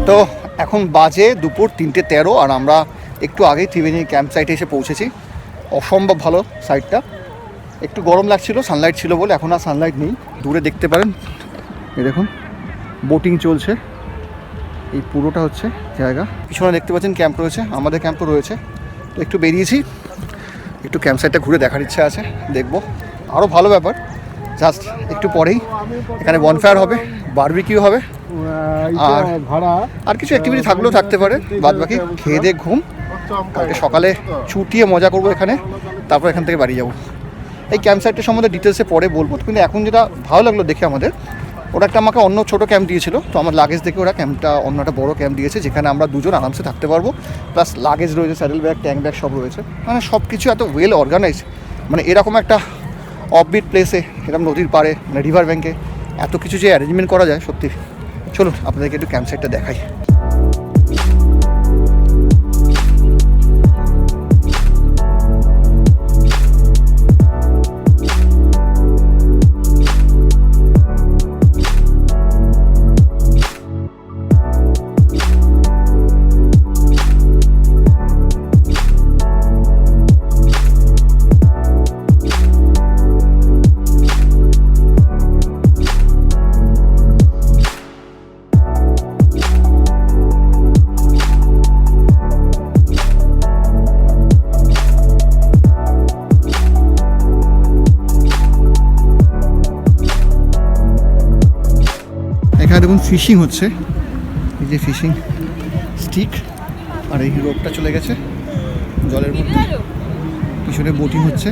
তো এখন বাজে দুপুর 3:13 আর আমরা একটু আগেই ত্রিবেণী ক্যাম্প সাইটে এসে পৌঁছেছি। অসম্ভব ভালো সাইটটা, একটু গরম লাগছিল, সানলাইট ছিল বলে। এখন আর সানলাইট নেই। দূরে দেখতে পারেন, এই দেখুন বোটিং চলছে। এই পুরোটা হচ্ছে জায়গা। পিছনে দেখতে পাচ্ছেন ক্যাম্প রয়েছে, আমাদের ক্যাম্পও রয়েছে। তো একটু বেরিয়েছি, একটু ক্যাম্প সাইটটা ঘুরে দেখার ইচ্ছা আছে, দেখবো। আরও ভালো ব্যাপার, জাস্ট একটু পরেই এখানে বনফায়ার হবে, বারবিকিউ হবে, আর কিছু অ্যাক্টিভিটি থাকলেও থাকতে পারে। বাদ বাকি খেয়ে দিয়ে ঘুম। কালকে সকালে চুটিয়ে মজা করবো এখানে, তারপর এখান থেকে বাড়ি যাবো। এই ক্যাম্প সাইটটার সম্বন্ধে ডিটেলসে পরে বলবো, কিন্তু এখন যেটা ভালো লাগলো দেখে আমাদের, ওরা একটা আমাকে অন্য ছোটো ক্যাম্প দিয়েছিল। তো আমার লাগেজ দেখে ওরা ক্যাম্পটা অন্য একটা বড়ো ক্যাম্প দিয়েছে, যেখানে আমরা দুজন আরামসে থাকতে পারবো। প্লাস লাগেজ রয়েছে, স্যাডেল ব্যাগ, ট্যাঙ্ক ব্যাগ সব রয়েছে। মানে সব কিছু এত ওয়েল অর্গানাইজ, মানে এরকম একটা অফবিট প্লেসে, এরকম নদীর পাড়ে, মানে রিভার ব্যাঙ্কে এত কিছু যে অ্যারেঞ্জমেন্ট করা যায়, সত্যি। চলুন আপনাদেরকে একটু ক্যাম্প সাইটটা দেখাই। এখানে দেখুন ফিশিং হচ্ছে, এই যে ফিশিং স্টিক, আর এই রোপটা চলে গেছে জলের মধ্যে। পিছনে বোটিং হচ্ছে।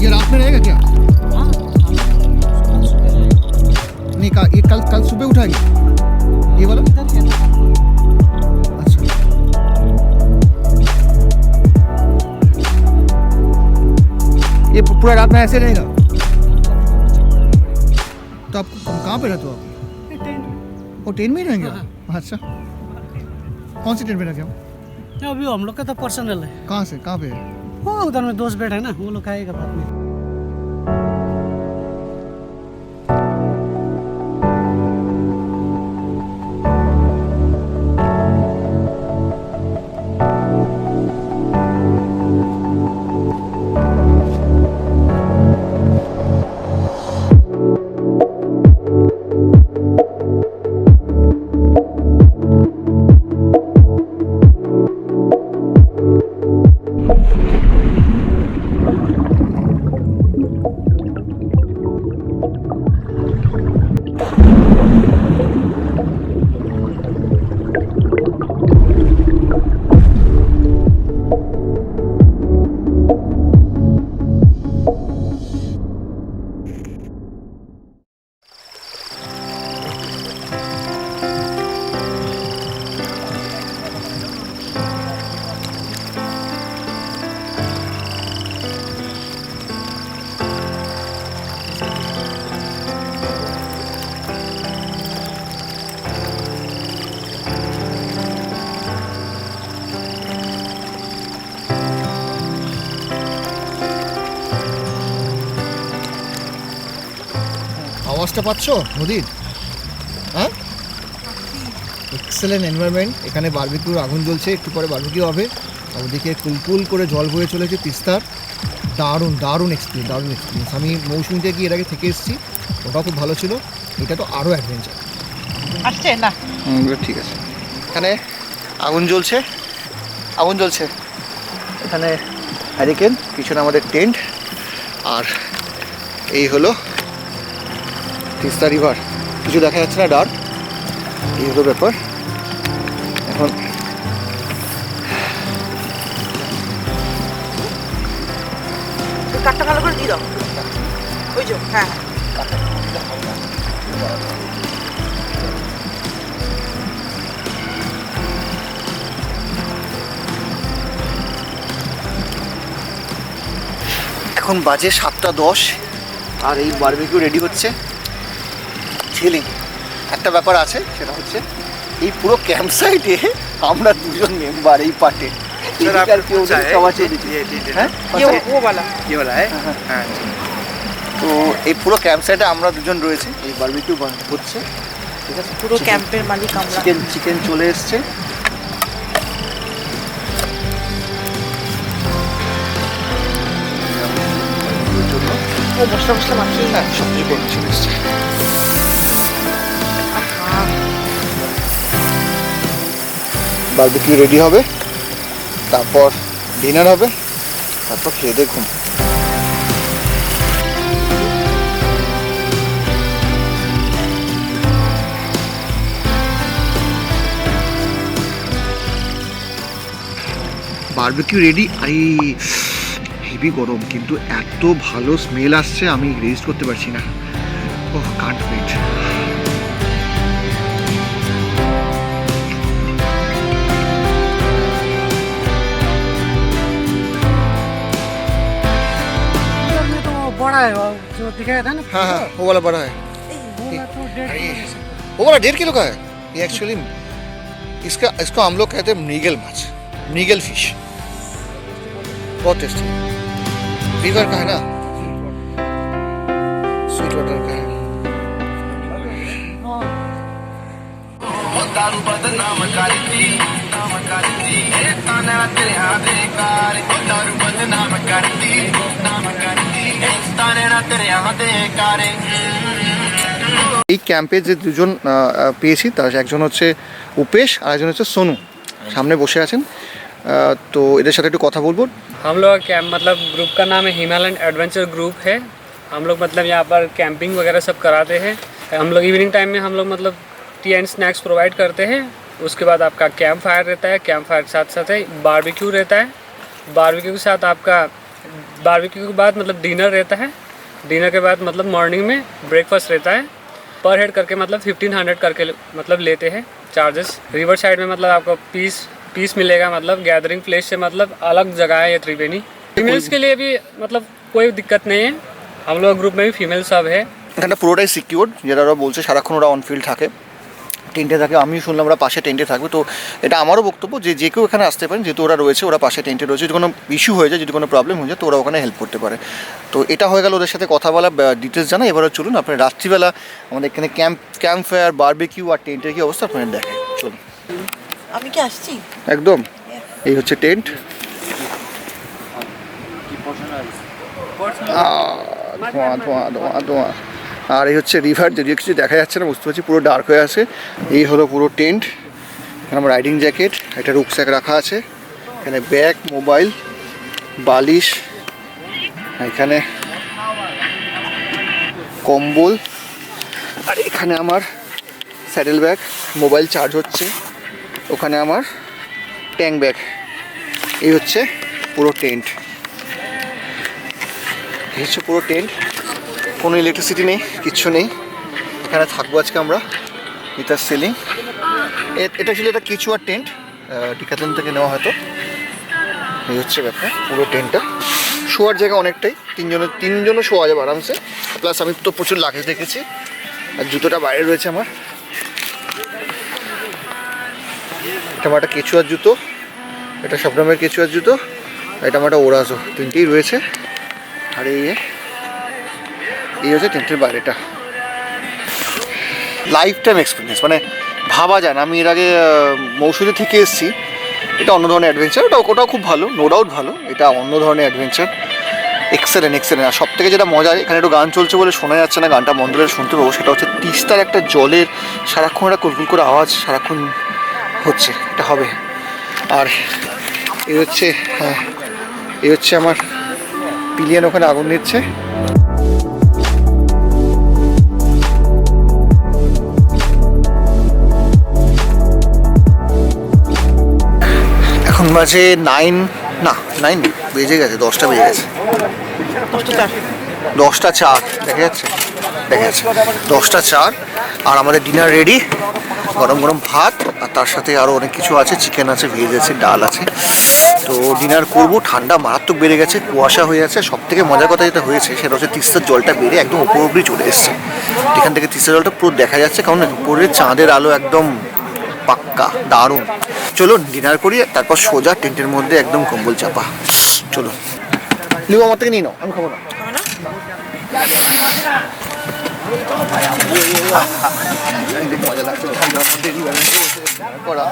ये रात में रहेगा क्या? नहीं, ये कल सुबह उठाएंगे ये वाला। अच्छा, ये पूरा रात में ऐसे रहेगा? तो आप कहाँ पे रहते हो आप? वो टेंट में ही रहेंगे? अच्छा, कौन सी टेंट में रखे हो? अभी हम लोग का तो पर्सनल है। कहाँ से, कहाँ पे? वो उधर में दोस्त बैठा है ना, वो लोग खाएगा बाद में। আওয়াজটা পাচ্ছ নদীর? হ্যাঁ, এক্সেলেন্ট এনভায়রনমেন্ট। এখানে বারবিকিউর আগুন জ্বলছে, একটু পরে বারবিকিউ হবে। আর ওদিকে কুলকুল করে জল বয়ে চলেছে তিস্তার। দারুণ দারুণ এক্সপিরিয়েন্স, দারুণ এক্সপিরিয়েন্স। আমি মৌসুমিতে গিয়ে এর আগে থেকে এসেছি, ওটাও খুব ভালো ছিল। এটা তো আরও অ্যাডভেঞ্চার আসছে না। ঠিক আছে, এখানে আগুন জ্বলছে, আগুন জ্বলছে এখানে হ্যারিকেন, পিছনে আমাদের টেন্ট, আর এই হলো তিস্তা রিভার। কিছু দেখা যাচ্ছে না, ডার্ক। এই হলো ব্যাপার। এখন কাঠটা ভালো করে দিয়ে দাও, ওই যে। হ্যাঁ, এখন বাজে 7:10 আর এই বারবিকিউ রেডি হচ্ছে। চিলিং, একটা ব্যাপার আছে, সেটা হচ্ছে এই পুরো ক্যাম্প সাইটে আমরা দুজন মেম্বার এই পার্টে। वो वाला তো এই পুরো ক্যাম্প সাইটে আমরা দুজন রয়েছি, এই বারবিকিউ হচ্ছে, ঠিক আছে। পুরো ক্যাম্পের মালিক আমরা। চিকেন চলে এসছে, ও মশলা মশলা মাখিয়ে। হ্যাঁ সব কিছু করে চলে এসছে। বারবিকিউ রেডি হবে, তারপর ডিনার হবে, তারপর খেয়ে দিয়ে ঘুম। Barbecue ready. আরে হেভি গরম, কিন্তু এত ভালো স্মেল আসছে আমি রেজিস্ট করতে পারছি না। ওহ কান্ট ওয়েট। बड़ा है जो दिखाया था ना। हाँ हाँ वो वाला बड़ा है, वो तो 1.5 वो वाला 1.5 किलो का है ये एक्चुअली। इसको हम लोग कहते हैं मृगल माछ, मृगल फिश, बहुत टेस्टी। रिवर का है ना, स्वीट वाटर का है। दारू बदनाम करती नाम करती ए ताना तेरे हाथे कार दारू बदनाम करती नाम करती ए ताना तेरे हाथे कारे। এই ক্যাম্পে যে দুজন পেয়েছি, তার একজন হচ্ছে উপেশ আর একজন হচ্ছে সোনু, সামনে বসে আছেন। তো এদের সাথে একটু কথা বলবো। हम लोग का कैंप मतलब ग्रुप का नाम है हिमालयन एडवेंचर ग्रुप है। हम लोग मतलब यहाँ पर कैंपिंग वगैरह सब कराते हैं। हम लोग इवनिंग टाइम में हम लोग मतलब टी एंड स्नैक्स प्रोवाइड करते हैं। उसके बाद आपका कैंप फायर रहता है, कैंप फायर के साथ साथ बारबेक्यू रहता है। बारबेक्यू के साथ आपका बारबेक्यू के बाद मतलब डिनर रहता है। डिनर के बाद मतलब मॉर्निंग में ब्रेकफास्ट रहता है। पर हेड करके मतलब 1500 करके मतलब लेते हैं चार्जेस। रिवर साइड में मतलब आपको पीस मिलेगा, मतलब गैदरिंग प्लेस से मतलब अलग जगह है ये त्रिवेणी। फीमेल्स के लिए भी मतलब कोई दिक्कत नहीं है, हम लोग ग्रुप में भी फीमेल सब है। এখানটা পুরোটাই সিকিউরড, যেটা ওরা বলছে সারাক্ষণ ওরা অনফিল্ড থাকে, টেন্টে থাকে। আমি শুনলাম ওরা পাশে টেন্টে থাকবে, তো এটা আমারও বক্তব্য যে যে কেউ এখানে আসতে পারেন, যেহেতু ওরা রয়েছে, ওরা পাশে টেন্টে রয়েছে। যদি কোনো ইস্যু হয়ে যায়, যদি কোনো প্রবলেম হয়ে যায়, তো ওরা ওখানে হেল্প করতে পারে। তো এটা হয়ে গেল ওদের সাথে কথা বলা, ডিটেলস জানা। এবারে চলুন আপনার রাত্রিবেলা আমাদের এখানে ক্যাম্প ফায়ার, বারবিকিউ আর টেন্টের কী অবস্থা আপনাদের দেখে। চলুন। আমি কি আসছি? একদম এই হচ্ছে টেন্ট। ধোঁয়া ধোঁয়া ধোঁয়া ধোঁয়া। আর এই হচ্ছে রিভার, যদিও কিছু দেখা যাচ্ছে না, বুঝতে পারছি পুরো ডার্ক হয়ে আছে। এই হলো পুরো টেন্ট। এখানে আমার রাইডিং জ্যাকেট, একটা রুকস্যাক রাখা আছে, এখানে ব্যাগ, মোবাইল, বালিশ, এখানে কম্বল, আর এখানে আমার স্যাডেল ব্যাগ, মোবাইল চার্জ হচ্ছে, ওখানে আমার ট্যাঙ্ক ব্যাগ। এই হচ্ছে পুরো টেন্ট, এই হচ্ছে পুরো টেন্ট। কোনো ইলেকট্রিসিটি নেই, কিচ্ছু নেই। এখানে থাকবো আজকে আমরা, ইতার সেলিং। এটা ছিল একটা কিচুয়ার টেন্ট, ডিকাথলন থেকে নেওয়া হয়তো। এই হচ্ছে ব্যাপার পুরো টেন্টটা। শোয়ার জায়গা অনেকটাই, তিনজনও শোয়া যাবে আরামসে। প্লাস আমি তো প্রচুর লাগেজ দেখেছি, আর জুতোটা বাইরে রয়েছে আমার। এটা আমার একটা কেচুয়ার জুতো, এটা শবনমের কেচুয়ার জুতো, এটা আমার একটা ওরাজো, তিনটেই রয়েছে। আর এই হচ্ছে টেন্টের বাইরেটা। লাইফ টাইম এক্সপিরিয়েন্স, মানে ভাবা যায় না। আমি এর আগে মৌসুমী থেকে এসেছি, এটা অন্য ধরনের অ্যাডভেঞ্চার। ওটাও খুব ভালো, নো ডাউট ভালো। এটা অন্য ধরনের অ্যাডভেঞ্চার, এক্সেলেন্ট এক্সেলেন্ট। আর সব থেকে যেটা মজা, এখানে একটু গান চলছে বলে শোনা যাচ্ছে না, গানটা বন্ধ করে শুনতে পাবো। সেটা হচ্ছে তিস্তার একটা জলের সারাক্ষণ একটা কুলকুল করে আওয়াজ সারাক্ষণ হচ্ছে, এটা হবে। আর এই হচ্ছে, হ্যাঁ এই হচ্ছে আমার পিলিয়ন, ওখানে আগুন দিচ্ছে। এখন বাজে 9 বেজে গেছে, 10টা বেজে গেছে, 10টা 4 দেখা যাচ্ছে, 10টা 4। আর আমাদের ডিনার রেডি, গরম গরম ভাত, আর তার সাথে আরও অনেক কিছু আছে, চিকেন আছে, ভেজ আছে, ডাল আছে। তো ডিনার করব, ঠান্ডা মারাত্মক বেড়ে গেছে, কুয়াশা হয়ে আছে। সব থেকে মজার কথা যেটা হয়েছে সেটা হচ্ছে তিস্তার জলটা বেড়ে একদম উপর অব্দি চলে এসছে। এখান থেকে তিস্তার জলটা পুরো দেখা যাচ্ছে, কারণ উপরের চাঁদের আলো একদম পাক্কা দারুণ। চলো ডিনার করি, তারপর সোজা টেন্টের মধ্যে একদম কম্বল চাপা। চলো লিও, আমার থেকে নিয়ে নাও, আমি খাবো না। মজা লাগছে করা।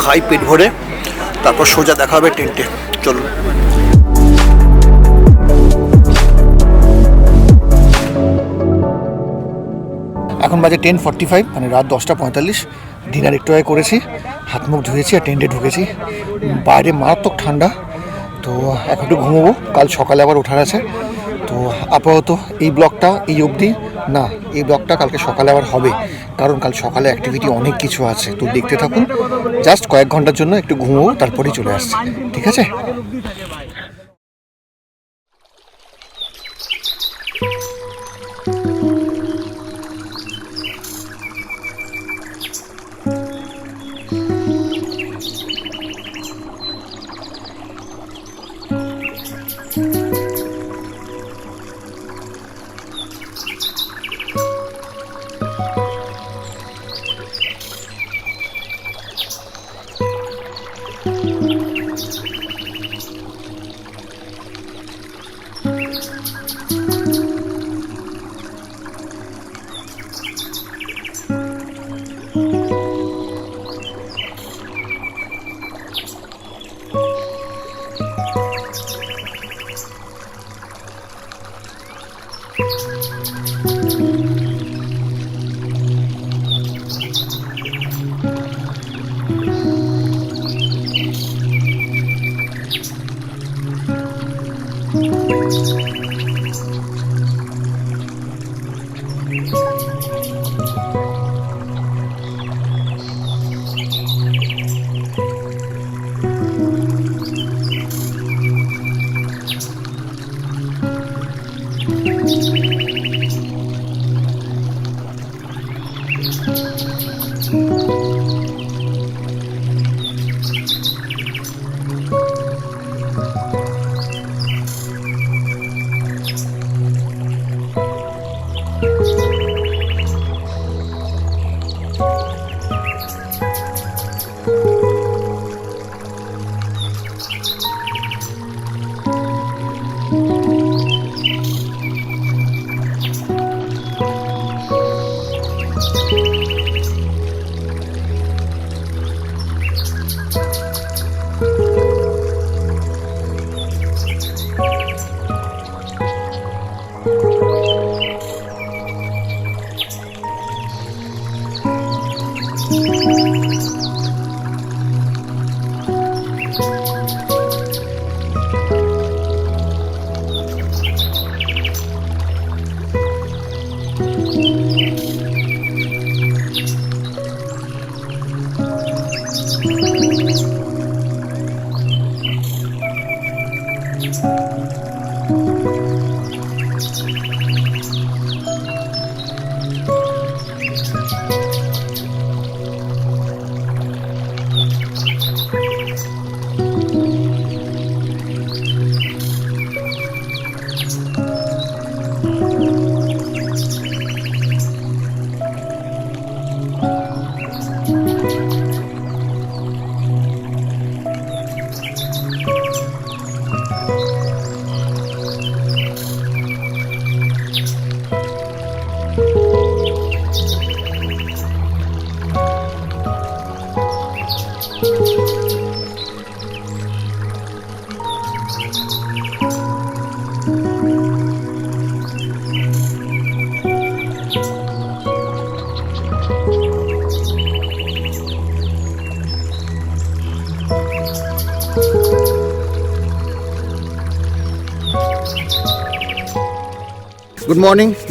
খাই পেট ভরে, তারপর সোজা দেখা হবে টেন্টে। চলুন। এখন বাজে 10:45, মানে রাত 10:45। ডিনার একটু আগে করেছি, হাত মুখ ধুয়েছি আর টেন্টে ঢুকেছি। বাইরে মারাত্মক ঠান্ডা, তো এখন একটু ঘুমোবো, কাল সকালে আবার ওঠার আছে। তো আপাতত এই ব্লগটা এই অবধি না, এই ব্লগটা কালকে সকালে আবার হবে, কারণ কাল সকালে অ্যাক্টিভিটি অনেক কিছু আছে। তো দেখতে থাকুন, জাস্ট কয়েক ঘন্টার জন্য একটু ঘুমোবো, তারপরেই চলে আসছি, ঠিক আছে?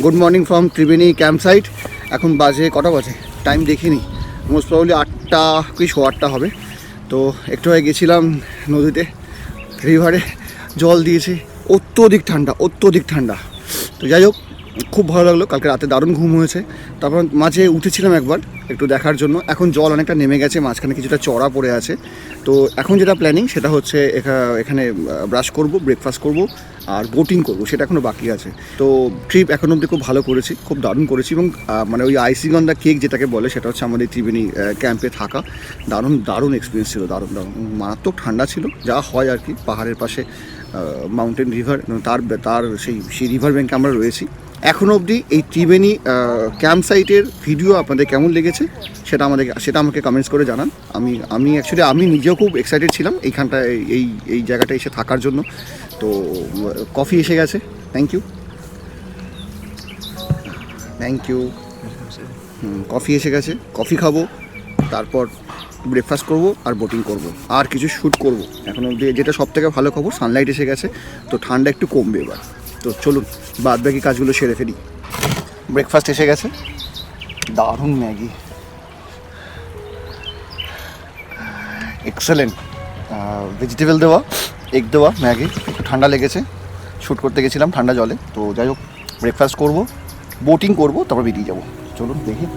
Good morning from Triveni camp site. এখন বাজে কটা বাজে টাইম দেখিনি, মোস্ট প্রবলি 8টা কি 8:15 হবে। তো একটু আগে গেছিলাম নদীতে, রিভারে জল দিয়েছি, অত্যধিক ঠান্ডা। তো যাই হোক, খুব ভালো লাগলো। কালকে রাতে দারুণ ঘুম হয়েছে। তারপর মাঝে উঠেছিলাম একবার একটু দেখার জন্য। এখন জল অনেকটা নেমে গেছে, মাঝখানে কিছুটা চড়া পড়ে আছে। তো এখন যেটা প্ল্যানিং সেটা হচ্ছে এখানে ব্রাশ করব, ব্রেকফাস্ট করব আর বোটিং করব, সেটা এখনও বাকি আছে। তো ট্রিপ এখন অবধি খুব ভালো করেছি, খুব দারুণ করেছি। এবং মানে ওই আইসিগন্ধা কেক যেটাকে বলে, সেটা হচ্ছে আমাদের ত্রিবেণী ক্যাম্পে থাকা। দারুণ এক্সপিরিয়েন্স ছিল, দারুণ মারাত্মক ঠান্ডা ছিল, যা হয় আর কি। পাহাড়ের পাশে মাউন্টেন রিভার, তার সেই রিভার ব্যাঙ্কে আমরা রয়েছি। এখনও অবধি এই ত্রিবেণী ক্যাম্প সাইটের ভিডিও আপনাদের কেমন লেগেছে সেটা আমাকে কমেন্টস করে জানান। আমি নিজেও খুব এক্সাইটেড ছিলাম এইখানটায়, এই জায়গাটা এসে থাকার জন্য। তো কফি এসে গেছে, থ্যাংক ইউ। কফি এসে গেছে, কফি খাবো, তারপর ব্রেকফাস্ট করব আর বোটিং করব, আর কিছু শ্যুট করব। এখন অবধি যেটা সবথেকে ভালো খবর, সানলাইট এসে গেছে, তো ঠান্ডা একটু কমবে এবার। তো চলুন বাদ বাকি কাজগুলো সেরে ফেলি। ব্রেকফাস্ট এসে গেছে, দারুণ ম্যাগি, এক্সেলেন্ট, ভেজিটেবল দেওয়া, এগ দেওয়া ম্যাগি। একটু ঠান্ডা লেগেছে, শ্যুট করতে গেছিলাম ঠান্ডা জলে। তো যাই হোক, ব্রেকফাস্ট করব, বোটিং করব, তারপর বেরিয়ে যাব। চলুন দেখি।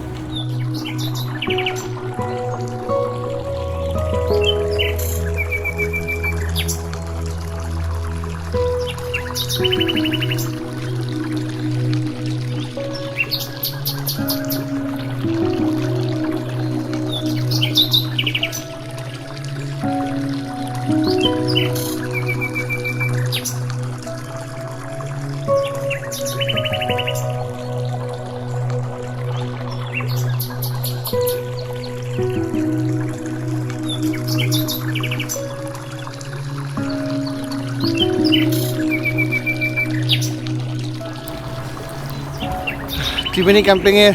ত্রিবেণী ক্যাম্পিংয়ে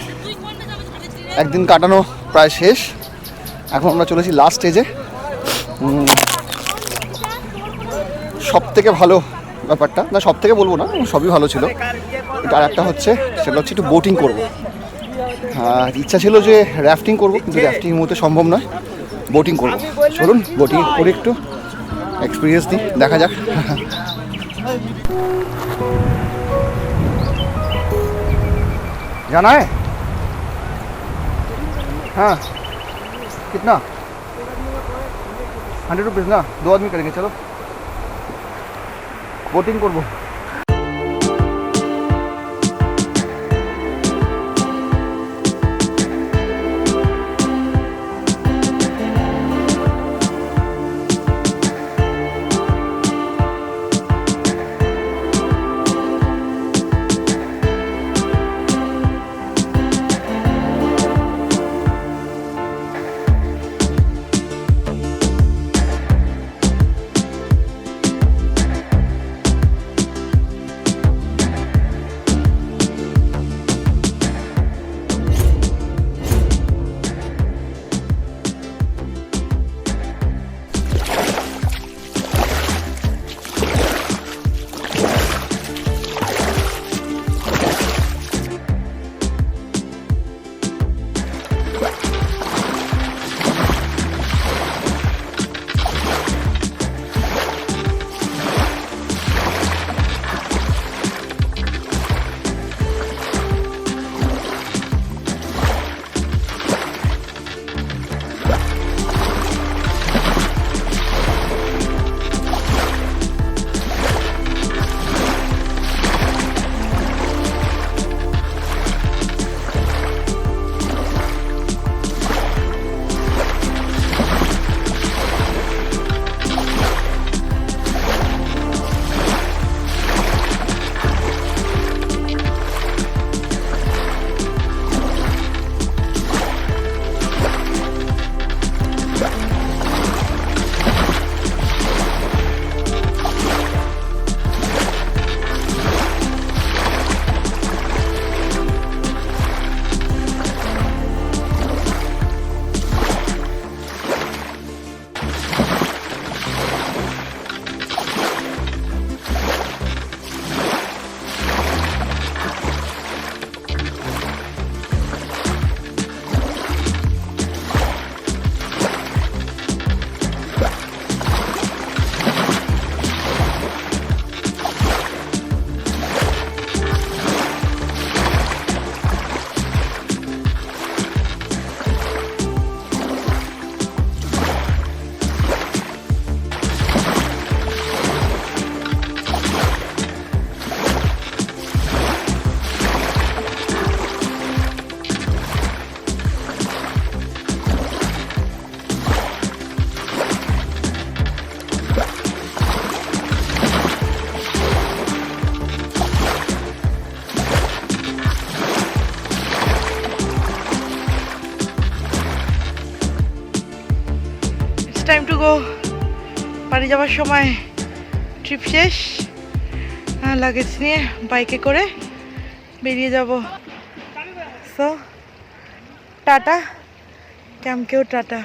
একদিন কাটানো প্রায় শেষ। এখন আমরা চলেছি লাস্ট স্টেজে। সব থেকে ভালো ব্যাপারটা, না সব থেকে বলবো না, সবই ভালো ছিল। এটা আর একটা হচ্ছে, সেটা হচ্ছে একটু বোটিং করবো। ইচ্ছা ছিল যে র্যাফটিং করবো, কিন্তু র্যাফটিং মধ্যে সম্ভব নয়, বোটিং করবো। চলুন বোটিং করে একটু এক্সপিরিয়েন্স নিই, দেখা যাক। जाना है? हाँ, कितना? 100 रुपीज़ ना, 2 आदमी करेंगे। चलो बोटिंग करबो। Time to go. বাড়ি যাওয়ার সময় ট্রিপ শেষ, লাগেজ নিয়ে বাইকে করে বেরিয়ে যাব। সো টাটা, ক্যাম্পকেও টাটা।